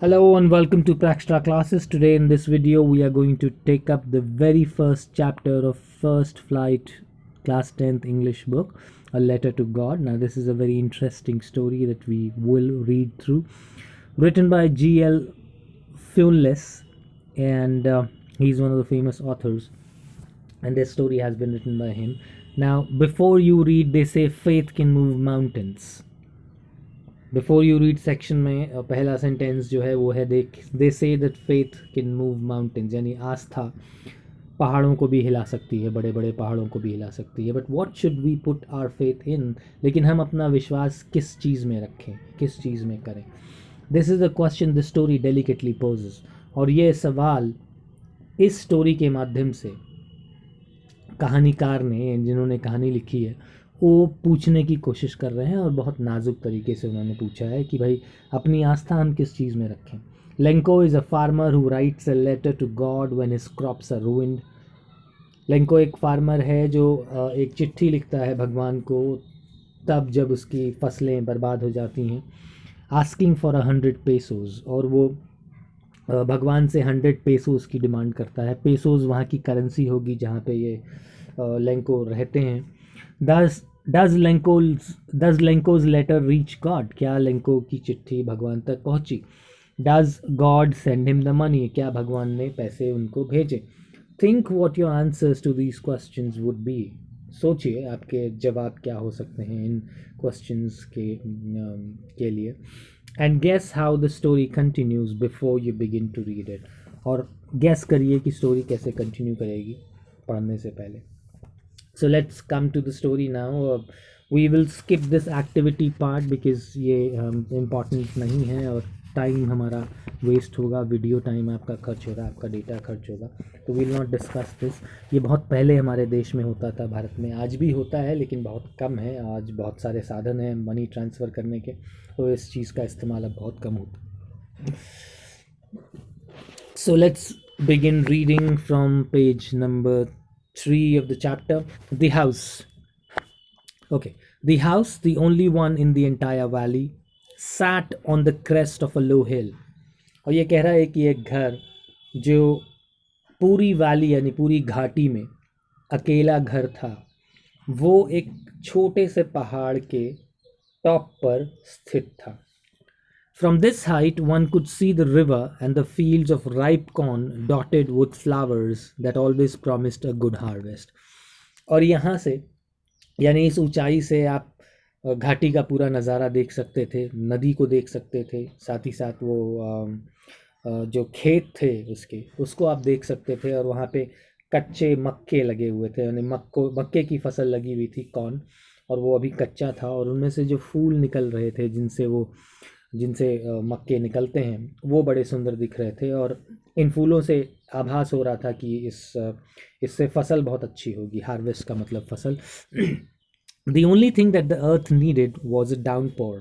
Hello and welcome to Praxtra classes. Today in this video we are going to take up the very first chapter of First Flight class 10th English book, A Letter to God. Now this is a very interesting story that we will read through, written by G.L. Funless, and he's one of the famous authors, and this story has been written by him. Now before you read, they say faith can move mountains. Before you read section में पहला sentence जो है वो है they say that faith can move mountains, यानी आस्था पहाड़ों को भी हिला सकती है, बड़े बड़े पहाड़ों को भी हिला सकती है. But what should we put our faith in, लेकिन हम अपना विश्वास किस चीज़ में रखें, किस चीज़ में करें. This is the question the story delicately poses. और ये सवाल इस स्टोरी के माध्यम से कहानीकार ने, जिन्होंने कहानी लिखी है, वो पूछने की कोशिश कर रहे हैं और बहुत नाजुक तरीके से उन्होंने पूछा है कि भाई अपनी आस्था हम किस चीज़ में रखें. Lencho is a farmer who writes a letter to God when his crops are ruined. Lencho एक फार्मर है जो एक चिट्ठी लिखता है भगवान को तब जब उसकी फसलें बर्बाद हो जाती हैं. आस्किंग फॉर 100 पेसोज, और वो भगवान से 100 पेसोज की डिमांड करता है. पेसोज वहाँ की करेंसी होगी जहाँ पे ये लेंको रहते हैं. Does Lenko's letter reach God? क्या लेंको की चिट्ठी भगवान तक पहुंची? Does God send him the money? क्या भगवान ने पैसे उनको भेजे? Think what your answers to these questions would be. सोचिए आपके जवाब क्या हो सकते हैं इन क्वेश्चंस के लिए. And guess how the story continues before you begin to read it. और guess करिए कि स्टोरी कैसे कंटिन्यू करेगी पढ़ने से पहले. So let's come to the story now. We will skip this activity part because ये important नहीं है और टाइम हमारा वेस्ट होगा, वीडियो टाइम आपका खर्च होगा, आपका डेटा खर्च होगा. तो we'll not discuss this. ये बहुत पहले हमारे देश में होता था, भारत में आज भी होता है लेकिन बहुत कम है. आज बहुत सारे साधन हैं मनी ट्रांसफ़र करने के, तो इस चीज़ का इस्तेमाल अब बहुत कम होता. So let's begin reading from page number 3 of the chapter. The house. Okay. The house, the only one in the entire valley, sat on the crest of a low hill. और ये कह रहा है कि एक घर जो पूरी वैली यानी पूरी घाटी में अकेला घर था, वो एक छोटे से पहाड़ के टॉप पर स्थित था. From this height, one could see the river and the fields of ripe corn dotted with flowers that always promised a good harvest. और यहाँ से, यानी इस ऊंचाई से आप घाटी का पूरा नज़ारा देख सकते थे, नदी को देख सकते थे, साथ ही साथ वो जो खेत थे उसको आप देख सकते थे. और वहाँ पे कच्चे मक्के लगे हुए थे, यानी मक्के की फसल लगी हुई थी, कॉर्न, और वो अभी कच्चा था. और उनमें से जो फूल निकल रहे थे, जिनसे मक्के निकलते हैं, वो बड़े सुंदर दिख रहे थे. और इन फूलों से आभास हो रहा था कि इससे फसल बहुत अच्छी होगी. हार्वेस्ट का मतलब फसल. The only thing that the earth needed was a downpour,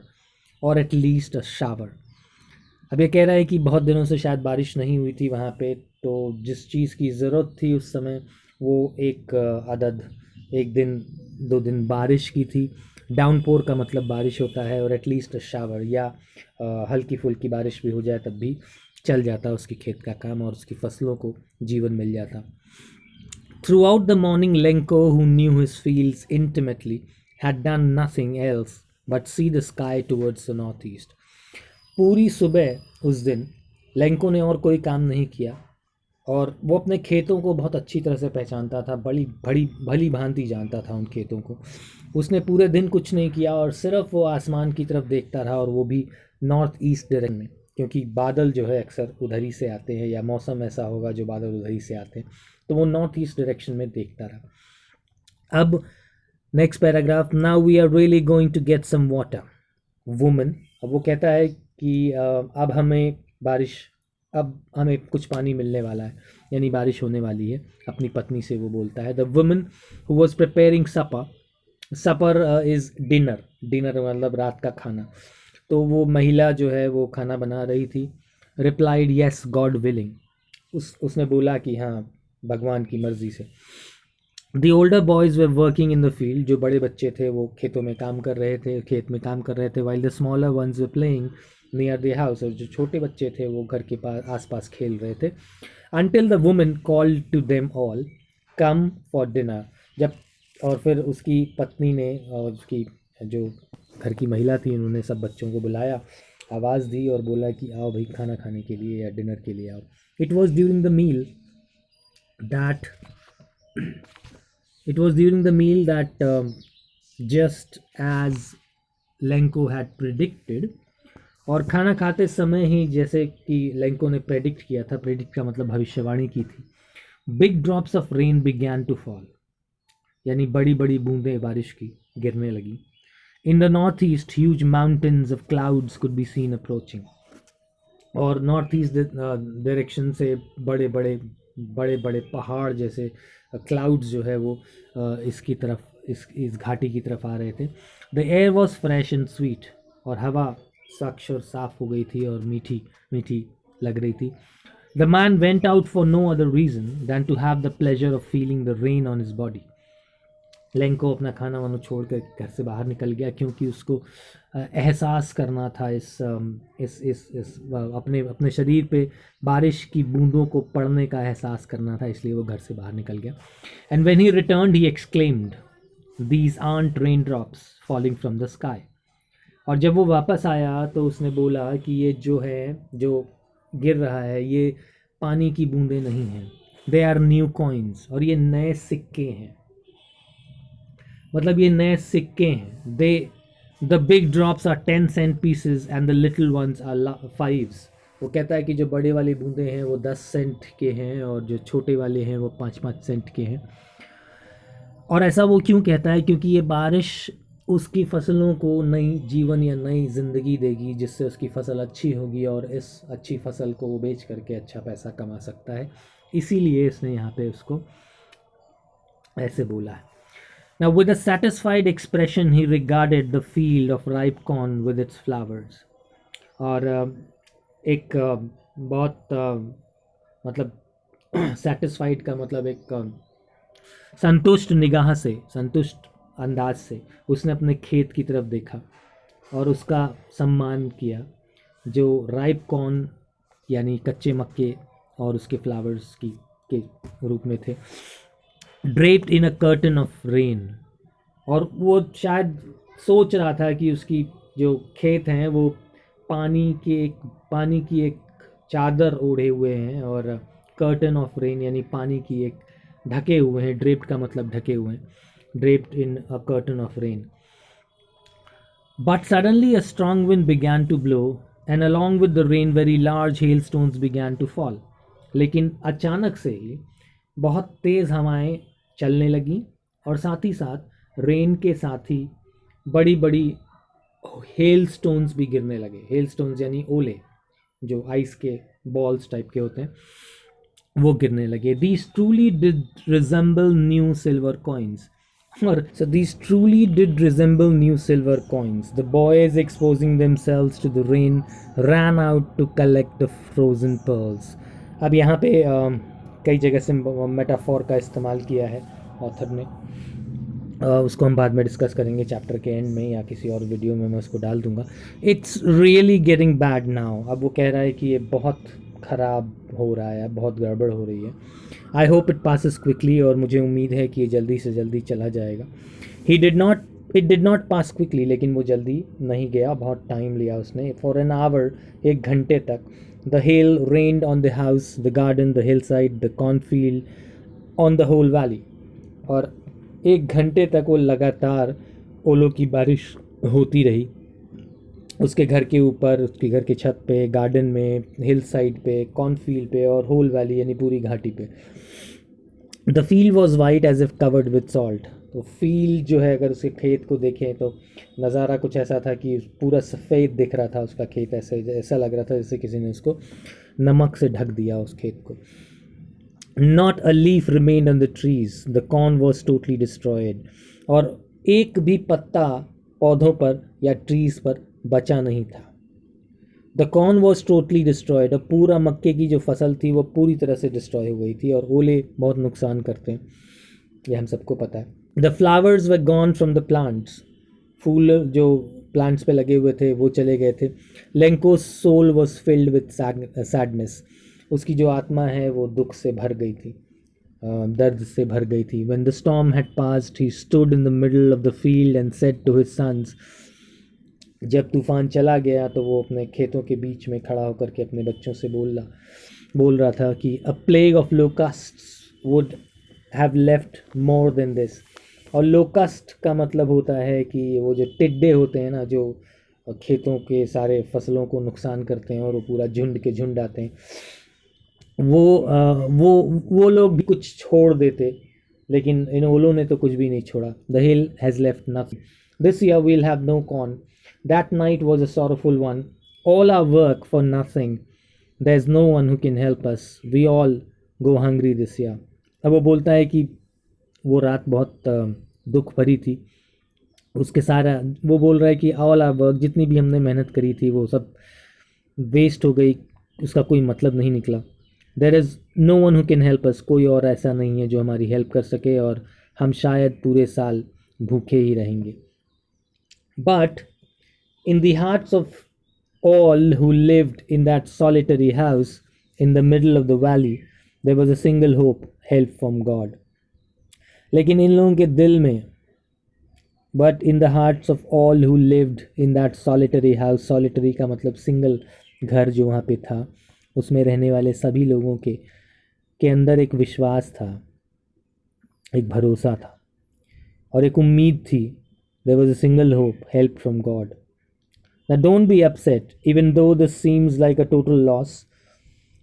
or at least a shower. अब ये कह रहा है कि बहुत दिनों से शायद बारिश नहीं हुई थी वहाँ पे, तो जिस चीज़ की ज़रूरत थी उस समय वो एक दिन 2 दिन बारिश की थी. डाउनपोर का मतलब बारिश होता है, और एटलीस्ट शावर या हल्की फुल्की बारिश भी हो जाए तब भी चल जाता उसकी खेत का काम और उसकी फसलों को जीवन मिल जाता. Throughout the morning Lencho, who knew his fields intimately, had done nothing else but see the sky towards the north east. पूरी सुबह उस दिन लेंको ने और कोई काम नहीं किया, और वो अपने खेतों को बहुत अच्छी तरह से पहचानता था, भली भांति जानता था उन खेतों को. उसने पूरे दिन कुछ नहीं किया और सिर्फ वो आसमान की तरफ देखता रहा, और वो भी नॉर्थ ईस्ट डायरेक्शन में, क्योंकि बादल जो है अक्सर उधर ही से आते हैं, या मौसम ऐसा होगा जो बादल उधर ही से आते हैं, तो वो नॉर्थ ईस्ट डायरेक्शन में देखता रहा. अब next paragraph. Now we are really going to get some water woman. अब वो कहता है कि अब हमें कुछ पानी मिलने वाला है, यानी बारिश होने वाली है. अपनी पत्नी से वो बोलता है. The woman who was preparing supper is dinner मतलब रात का खाना. तो वो महिला जो है वो खाना बना रही थी. Replied yes God willing. उसने बोला कि हाँ, भगवान की मर्जी से. The older boys were working in the field. जो बड़े बच्चे थे वो खेत में काम कर रहे थे. While the smaller ones were playing near the house, और जो छोटे बच्चे थे वो घर के पास आसपास खेल रहे थे. Until the woman called to them all, come for dinner. जब और फिर उसकी पत्नी ने और उसकी जो घर की महिला थी उन्होंने सब बच्चों को बुलाया, आवाज़ दी और बोला कि आओ भाई खाना खाने के लिए या डिनर के लिए आओ. It was during the meal that just as Lenko had predicted, और खाना खाते समय ही जैसे कि लेंको ने प्रेडिक्ट किया था, प्रेडिक्ट का मतलब भविष्यवाणी की थी, big drops of rain began to fall, यानी बड़ी बड़ी बूंदें बारिश की गिरने लगी. In the north east huge mountains of clouds could be seen approaching, और नॉर्थ ईस्ट डायरेक्शन से बड़े बड़े पहाड़ जैसे क्लाउड्स जो है वो इसकी तरफ इस घाटी की तरफ आ रहे थे. The air was fresh and sweet, और हवा साक्ष और साफ हो गई थी और मीठी मीठी लग रही थी. The man went out for no other reason than to have the pleasure of feeling the rain on his body. Lencho अपना खाना वाना छोड़ कर घर से बाहर निकल गया क्योंकि उसको एहसास करना था इस अपने शरीर पे बारिश की बूंदों को पड़ने का एहसास करना था, इसलिए वो घर से बाहर निकल गया. And when he returned he exclaimed, these aren't rain drops falling from the sky. और जब वो वापस आया तो उसने बोला कि ये जो है जो गिर रहा है ये पानी की बूंदें नहीं हैं, दे आर न्यू कॉइन्स, और ये नए सिक्के हैं, मतलब ये नए सिक्के हैं. The big drops are 10 cent pieces and the little ones are 5s. वो कहता है कि जो बड़े वाली बूंदें हैं वो 10 सेंट के हैं और जो छोटे वाले हैं वो 5-5 सेंट के हैं. और ऐसा वो क्यों कहता है? क्योंकि ये बारिश उसकी फसलों को नई जीवन या नई ज़िंदगी देगी, जिससे उसकी फसल अच्छी होगी और इस अच्छी फसल को वो बेच करके अच्छा पैसा कमा सकता है. इसीलिए इसने यहाँ पे उसको ऐसे बोला है. Now with a satisfied expression he regarded the field of ripe corn with its flowers. और एक बहुत मतलब satisfied का मतलब एक संतुष्ट निगाह से, संतुष्ट अंदाज से उसने अपने खेत की तरफ देखा और उसका सम्मान किया जो राइप कॉर्न यानी कच्चे मक्के और उसके फ्लावर्स के रूप में थे. Draped in a curtain of rain, और वो शायद सोच रहा था कि उसकी जो खेत हैं वो पानी की एक चादर ओढ़े हुए हैं, और कर्टन ऑफ रेन यानी पानी की एक ढके हुए हैं. ड्रेप्ड का मतलब ढके हुए हैं. draped in a curtain of rain. But suddenly a strong wind began to blow, and along with the rain very large hailstones began to fall. लेकिन अचानक से ही बहुत तेज़ हवाएं चलने लगीं और साथ ही साथ रेन के साथ ही बड़ी बड़ी हेल स्टोन्स भी गिरने लगे. हेल स्टोन्स यानी ओले, जो आइस के बॉल्स टाइप के होते हैं, वो गिरने लगे. These truly did resemble new silver coins. So these truly did resemble new silver coins. The boys, exposing themselves to the rain, ran out to collect the frozen pearls. अब यहाँ पे कई जगह से मेटाफोर का इस्तेमाल किया है ऑथर ने. उसको हम बाद में डिस्कस करेंगे चैप्टर के एंड में या किसी और वीडियो में मैं उसको डाल दूंगा. It's really getting bad now. अब वो कह रहा है कि ये बहुत ख़राब हो रहा है, बहुत गड़बड़ हो रही है. I hope it passes quickly, और मुझे उम्मीद है कि ये जल्दी से जल्दी चला जाएगा. It did not pass quickly, लेकिन वो जल्दी नहीं गया, बहुत टाइम लिया उसने. फॉर एन आवर, 1 घंटे तक, the hail rained on the house, the garden, the hill side, the cornfield, on the whole valley. और 1 घंटे तक वो लगातार ओलों की बारिश होती रही उसके घर के ऊपर, उसके घर के छत पे, गार्डन में, हिल साइड पे, कॉर्नफील्ड पे और होल वैली यानी पूरी घाटी पे. The field was white as if covered with salt. तो फील्ड जो है, अगर उसके खेत को देखें तो नज़ारा कुछ ऐसा था कि पूरा सफ़ेद दिख रहा था उसका खेत. ऐसा लग रहा था जैसे किसी ने उसको नमक से ढक दिया उस खेत को. Not a leaf remained on the trees, the corn was totally destroyed. और एक भी पत्ता पौधों पर या ट्रीज़ पर बचा नहीं था. The corn was totally destroyed. और पूरा मक्के की जो फसल थी वो पूरी तरह से डिस्ट्रॉय हो गई थी, और ओले बहुत नुकसान करते हैं, ये हम सबको पता है. The flowers were gone from the plants. फूल जो प्लांट्स पे लगे हुए थे वो चले गए थे। Lencho's soul was filled with sadness, उसकी जो आत्मा है वो दुख से भर गई थी, दर्द से भर गई थी। When the storm had passed, he stood in the middle of the field and said to his sons, जब तूफान चला गया तो वो अपने खेतों के बीच में खड़ा होकर के अपने बच्चों से बोल रहा था कि a plague of locusts would have left more than this। और लोकस्ट का मतलब होता है कि वो जो टिड्डे होते हैं ना, जो खेतों के सारे फसलों को नुकसान करते हैं और वो पूरा झुंड के झुंड आते हैं, वो लोग भी कुछ छोड़ देते, लेकिन इन ओलों ने तो कुछ भी नहीं छोड़ा। The hill has left nothing, this year will have no corn, that night was a sorrowful one, all our work for nothing, there is no one who can help us, we all go hungry this year. अब वो बोलता है कि वो रात बहुत दुख भरी थी, उसके सारा वो बोल रहा है कि ऑल आर वर्क, जितनी भी हमने मेहनत करी थी वो सब वेस्ट हो गई, उसका कोई मतलब नहीं निकला। There is no one who can help us, कोई और ऐसा नहीं है जो हमारी हेल्प कर सके, और हम शायद पूरे साल भूखे ही रहेंगे। But in the hearts of all who lived in that solitary house in the middle of the valley, there was a single hope, help from God। लेकिन इन लोगों के दिल में, but in the hearts of all who lived in that solitary house, solitary का मतलब single घर जो वहाँ पे था, उसमें रहने वाले सभी लोगों के अंदर एक विश्वास था, एक भरोसा था और एक उम्मीद थी। There was a single hope, help from God। Now don't be upset, even though this seems like a total loss.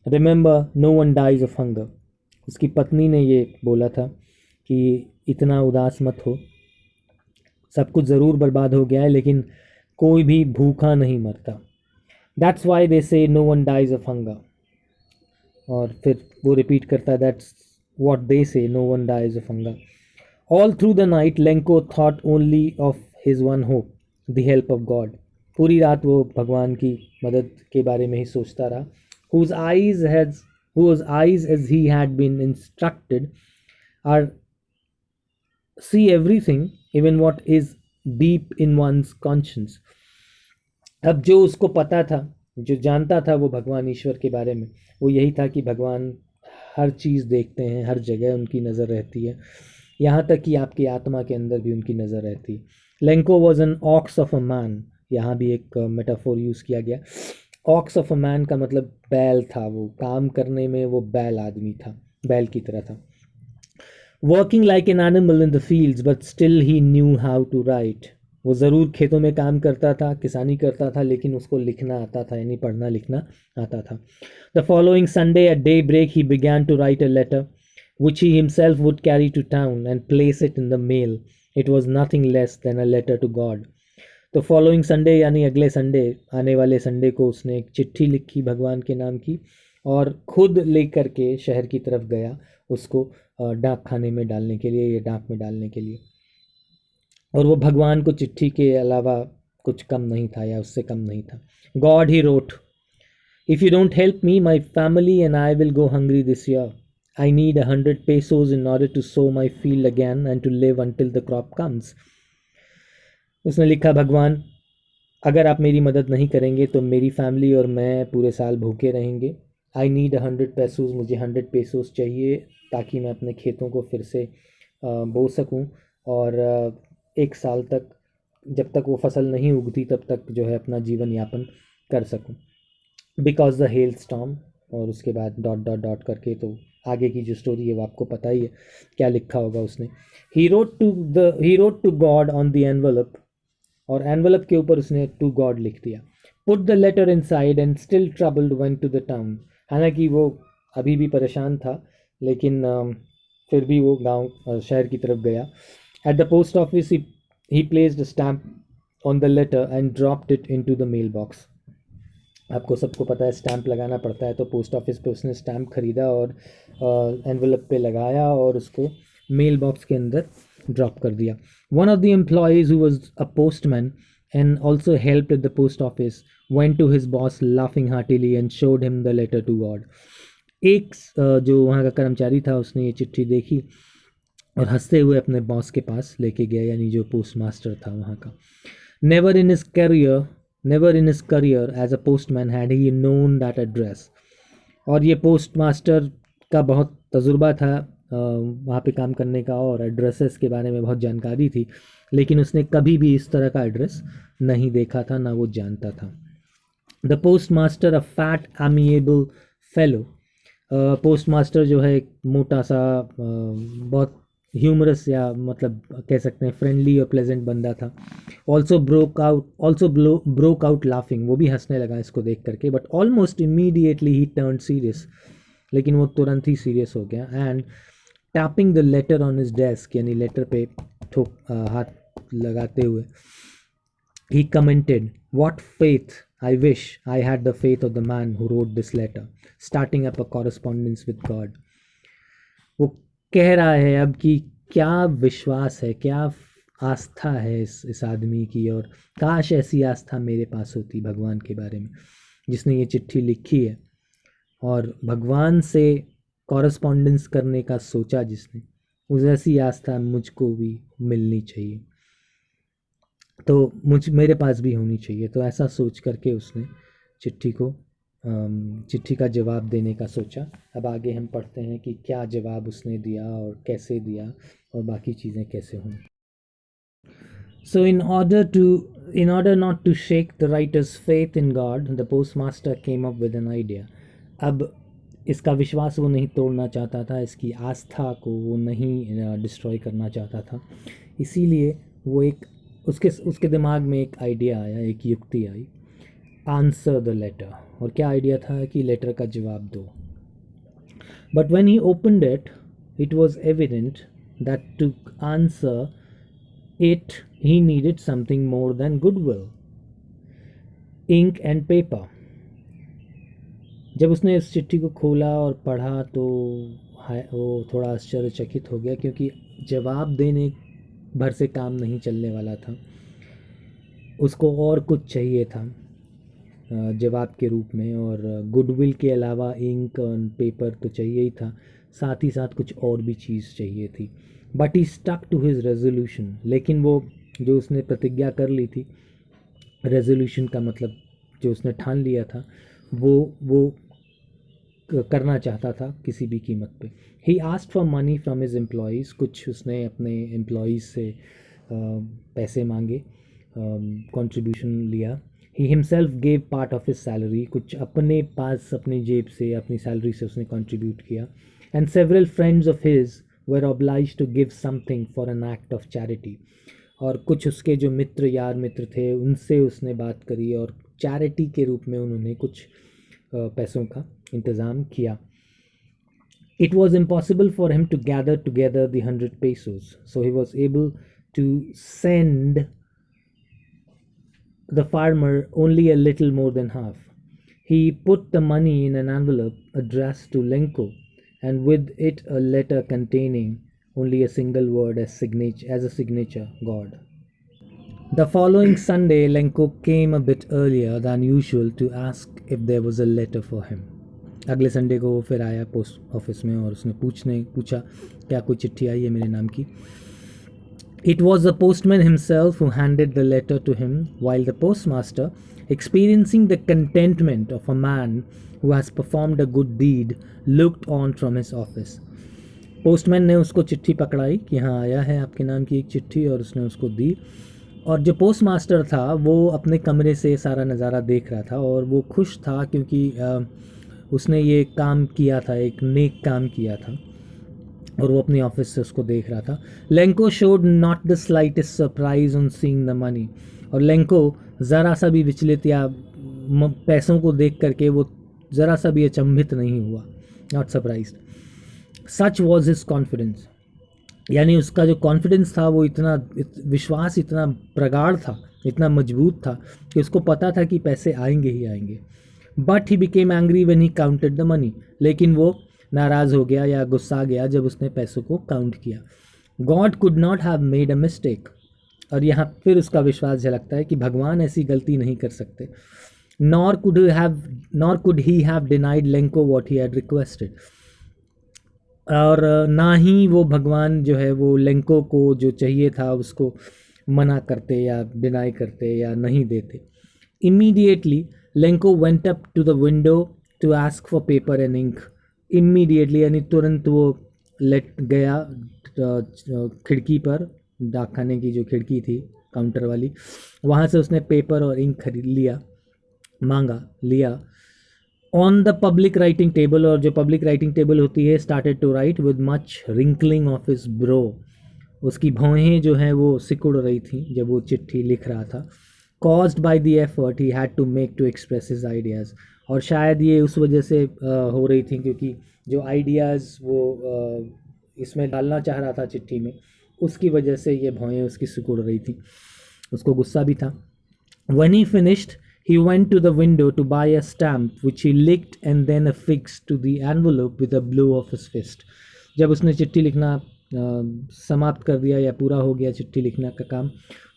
Remember, no one dies of hunger। उसकी पत्नी ने ये बोला था कि इतना उदास मत हो, सब कुछ ज़रूर बर्बाद हो गया है लेकिन कोई भी भूखा नहीं मरता। That's why they say no one dies of hunger। और फिर वो रिपीट करता है, that's what they say, no one dies of hunger। All through the night, Lenko thought only of his one hope, the help of God। पूरी रात वो भगवान की मदद के बारे में ही सोचता रहा। whose eyes as he had been instructed are see everything, even what is deep in one's conscience। अब जो उसको पता था, जो जानता था वो भगवान ईश्वर के बारे में, वो यही था कि भगवान हर चीज़ देखते हैं, हर जगह उनकी नज़र रहती है, यहाँ तक कि आपकी आत्मा के अंदर भी उनकी नज़र रहती है। Lanco was an ox of a man, यहाँ भी एक मेटाफोर यूज़ किया गया। ऑक्स ऑफ अ मैन का मतलब बैल था, वो काम करने में वो बैल आदमी था, बैल की तरह था। Working like an animal in the fields but still he knew how to write. वो ज़रूर खेतों में काम करता था, किसानी करता था, लेकिन उसको लिखना आता था, यानी पढ़ना लिखना आता था। The following Sunday at daybreak he began to write a letter which he himself would carry to town and place it in the mail। It was nothing less than a letter to God। तो following Sunday यानी अगले Sunday, आने वाले Sunday को उसने एक चिट्ठी लिखी भगवान के नाम की और खुद लेकर के शहर की तरफ गया उसको डाक खाने में डालने के लिए, या डाक में डालने के लिए। और वो भगवान को चिट्ठी के अलावा कुछ कम नहीं था या उससे कम नहीं था। God he wrote, if you don't help me my family and I will go hungry this year. I need 100 pesos in order to sow my field again and to live until the crop comes। उसने लिखा, भगवान अगर आप मेरी मदद नहीं करेंगे तो मेरी फैमिली और मैं पूरे साल भूखे रहेंगे। I need 100 pesos, मुझे 100 pesos चाहिए ताकि मैं अपने खेतों को फिर से बो सकूं और एक साल तक, जब तक वो फसल नहीं उगती तब तक जो है अपना जीवन यापन कर सकूं। बिकॉज द हेल स्टॉर्म, और उसके बाद डॉट डॉट डॉट करके तो आगे की जो स्टोरी है वो आपको पता ही है क्या लिखा होगा उसने। He wrote to God on the envelope, और एनवलप के ऊपर उसने टू गॉड लिख दिया। Put the letter inside and still troubled went to the town. हालांकि वो अभी भी परेशान था, लेकिन फिर भी वो गांव शहर की तरफ गया। At the post office he placed a stamp on the letter and dropped it into the mailbox. आपको सबको पता है स्टैम्प लगाना पड़ता है, तो पोस्ट ऑफिस पे उसने स्टैम्प ख़रीदा और एनवलप पे लगाया और उसको मेल बॉक्स के अंदर ड्रॉप कर दिया। One of the employees who was a postman and also helped at the post office went to his boss laughing heartily and showed him the letter to God. एक जो वहाँ का कर्मचारी था उसने ये चिट्ठी देखी और हंसते हुए अपने बॉस के पास लेके गया, यानी जो पोस्ट मास्टर था वहाँ का। Never in his career never in his career as a postman had he known that address. और ये पोस्ट मास्टर का बहुत तजुर्बा था वहाँ पे काम करने का, और एड्रेसेस के बारे में बहुत जानकारी थी, लेकिन उसने कभी भी इस तरह का एड्रेस नहीं देखा था, ना वो जानता था। The post master, a fat amiable fellow. Post master जो है एक मोटा सा बहुत ह्यूमरस, या मतलब कह सकते हैं फ्रेंडली और प्लेजेंट बंदा था। ऑल्सो ब्रोक आउट लाफिंग, वो भी हंसने लगा इसको देख करके, but almost immediately he turn serious, लेकिन वो तुरंत ही सीरियस हो गया। And tapping the later on his desk, यानी लेटर पे हाथ लगाते हुए, he commented, "What faith! I wish I had the faith of the man who wrote this letter, starting up a correspondence with God." वो कह रहा है अब कि क्या विश्वास है, क्या आस्था है इस आदमी की, और काश ऐसी आस्था मेरे पास होती भगवान के बारे में, जिसने ये चिट्ठी लिखी है और भगवान से कॉरेस्पॉन्डेंस करने का सोचा जिसने, उस ऐसी आस्था मुझको भी मिलनी चाहिए, तो मेरे पास भी होनी चाहिए। तो ऐसा सोच करके उसने चिट्ठी का जवाब देने का सोचा। अब आगे हम पढ़ते हैं कि क्या जवाब उसने दिया और कैसे दिया और बाकी चीज़ें कैसे हों। So in order not to shake the writer's faith in God, the postmaster came up with an idea. अब इसका विश्वास वो नहीं तोड़ना चाहता था, इसकी आस्था को वो नहीं डिस्ट्रॉय करना चाहता था, इसीलिए वो उसके दिमाग में एक आइडिया आया, एक युक्ति आई, आंसर द लेटर। और क्या आइडिया था कि लेटर का जवाब दो। But when he opened it was evident that to answer it he needed something more than goodwill, ink and paper. जब उसने इस चिट्ठी को खोला और पढ़ा तो वो थोड़ा आश्चर्यचकित हो गया, क्योंकि जवाब देने भर से काम नहीं चलने वाला था, उसको और कुछ चाहिए था जवाब के रूप में, और गुडविल के अलावा इंक और पेपर तो चाहिए ही था, साथ ही साथ कुछ और भी चीज़ चाहिए थी। But he stuck to his resolution, लेकिन वो जो उसने प्रतिज्ञा कर ली थी, रेजोल्यूशन का मतलब जो उसने ठान लिया था, वो करना चाहता था किसी भी कीमत पे। He asked for money from his employees, कुछ उसने अपने एम्प्लॉयज़ से पैसे मांगे, कंट्रीब्यूशन लिया। He himself gave part of his salary, कुछ अपने पास अपनी जेब से अपनी सैलरी से उसने कंट्रीब्यूट किया। And several friends of his were obliged to give something for an act of charity, और कुछ उसके जो मित्र थे उनसे उसने बात करी और चैरिटी के रूप में उन्होंने कुछ पैसों का इंतज़ाम किया। It was impossible for him to gather together the 100 pesos, so he was able to send the farmer only a little more than half. He put the money in an envelope addressed to Lenko, and with it a letter containing only a single word as a signature, God. The following Sunday, Lenko came a bit earlier than usual to ask if there was a letter for him. अगले Sunday को वो फिर आया post office में और उसने पूछा क्या कोई चिट्ठी आई है मेरे नाम की। It was the postman himself who handed the letter to him, while the postmaster, experiencing the contentment of a man who has performed a good deed, looked on from his office. Postman ने उसको चिट्ठी पकड़ाई कि हाँ आया है आपके नाम की एक चिट्ठी, और उसने उसको दी। और जो पोस्ट मास्टर था वो अपने कमरे से सारा नज़ारा देख रहा था, और वो खुश था क्योंकि उसने ये काम किया था, एक नेक काम किया था, और वो अपने ऑफिस से उसको देख रहा था। Lanco showed not the slightest surprise on seeing the money, और लेंको ज़रा सा भी विचलित या पैसों को देख करके वो ज़रा सा भी अचंभित नहीं हुआ, not surprised. Such was his confidence, यानी उसका जो कॉन्फिडेंस था वो विश्वास इतना प्रगाढ़ था, इतना मजबूत था कि उसको पता था कि पैसे आएंगे ही आएंगे। But he became angry when he counted the money, लेकिन वो नाराज़ हो गया या गुस्सा गया जब उसने पैसों को काउंट किया। God could not have made a mistake, और यहाँ फिर उसका विश्वास झलकता है कि भगवान ऐसी गलती नहीं कर सकते। Nor could he have denied Lanco what he had requested, और ना ही वो भगवान जो है वो लेंको को जो चाहिए था उसको मना करते या डिनाई करते या नहीं देते. Immediately Lencho went up to the window to ask for paper and ink. Immediately यानी तुरंत वो लेट गया खिड़की पर, डाकखाने की जो खिड़की थी काउंटर वाली, वहाँ से उसने पेपर और इंक खरीद लिया, मांगा, लिया. On the public writing table, और जो पब्लिक राइटिंग टेबल होती है, started to write with much wrinkling of his brow. उसकी भौहें जो हैं वो सिकुड़ रही थी जब वो चिट्ठी लिख रहा था. Caused by the effort he had to make to express his ideas. और शायद ये उस वजह से हो रही थी क्योंकि जो आइडियाज़ वो इसमें डालना चाह रहा था चिट्ठी में, उसकी वजह से ये भौहें उसकी सिकुड़ रही थी. उसको गुस्सा भी था. When he finished, he went to the window to buy a stamp which he licked and then affixed to the envelope with a blow of his fist. जब उसने चिट्ठी लिखना समाप्त कर दिया या पूरा हो गया चिट्ठी लिखना का काम,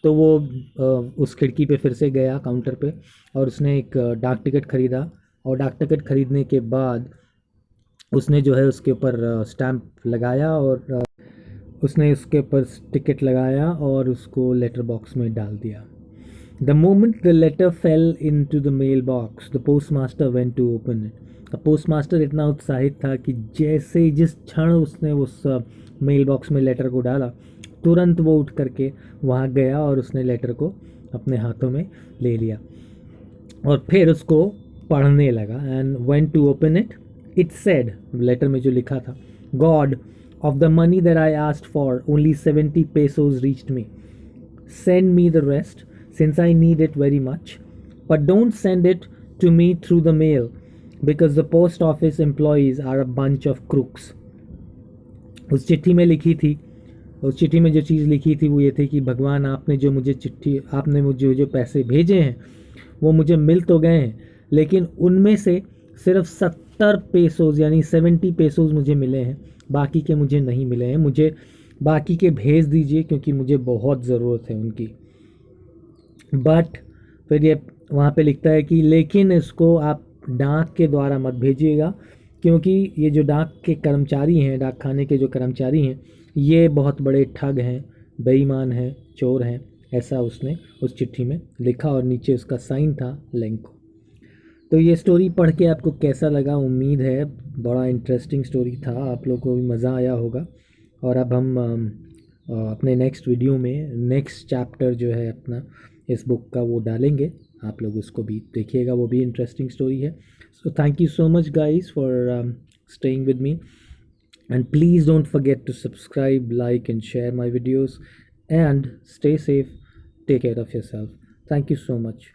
तो वो उस खिड़की पे फिर से गया काउंटर पे और उसने एक डाक टिकट ख़रीदा. और डाक टिकट ख़रीदने के बाद उसने जो है उसके ऊपर स्टैम्प लगाया और उसने उसके ऊपर टिकट लगाया और उसको लेटर बॉक्स में डाल दिया. The moment the letter fell into the mailbox, the postmaster went to open it. अब पोस्टमास्टर इतना उत्साहित था कि जैसे जिस क्षण उसने उस मेल बॉक्स में लेटर को डाला, तुरंत वो उठ करके वहाँ गया और उसने लेटर को अपने हाथों में ले लिया और फिर उसको पढ़ने लगा. And went to open it. It said, letter में जो लिखा था, God, of the money that I asked for only 70 pesos reached me. Send me the rest since I need it very much, but don't send it to me through the mail because the post office employees are a bunch of crooks. उस चिट्ठी में लिखी थी, उस चिट्ठी में जो चीज़ लिखी थी वो ये थी कि भगवान आपने जो मुझे चिट्ठी, आपने मुझे जो पैसे भेजे हैं वो मुझे मिल तो गए हैं, लेकिन उनमें से सिर्फ 70 पेसोज यानी 70 पेसोज मुझे मिले हैं, बाकी के मुझे नहीं मिले हैं. मुझे बाकी के भेज दीजिए क्योंकि मुझे बहुत ज़रूरत है उनकी. बट फिर ये वहाँ पे लिखता है कि लेकिन इसको आप डाक के द्वारा मत भेजिएगा क्योंकि ये जो डाक के कर्मचारी हैं, डाक खाने के जो कर्मचारी हैं, ये बहुत बड़े ठग हैं, बेईमान हैं, चोर हैं. ऐसा उसने उस चिट्ठी में लिखा और नीचे उसका साइन था लेंको. तो ये स्टोरी पढ़ के आपको कैसा लगा? उम्मीद है बड़ा इंटरेस्टिंग स्टोरी था, आप लोगों को भी मज़ा आया होगा. और अब हम अपने नेक्स्ट वीडियो में नेक्स्ट चैप्टर जो है अपना इस बुक का वो डालेंगे, आप लोग उसको भी देखिएगा, वो भी इंटरेस्टिंग स्टोरी है. So thank you so much guys for staying with me and please don't forget to subscribe, like and share my videos and stay safe, take care of yourself. Thank you so much.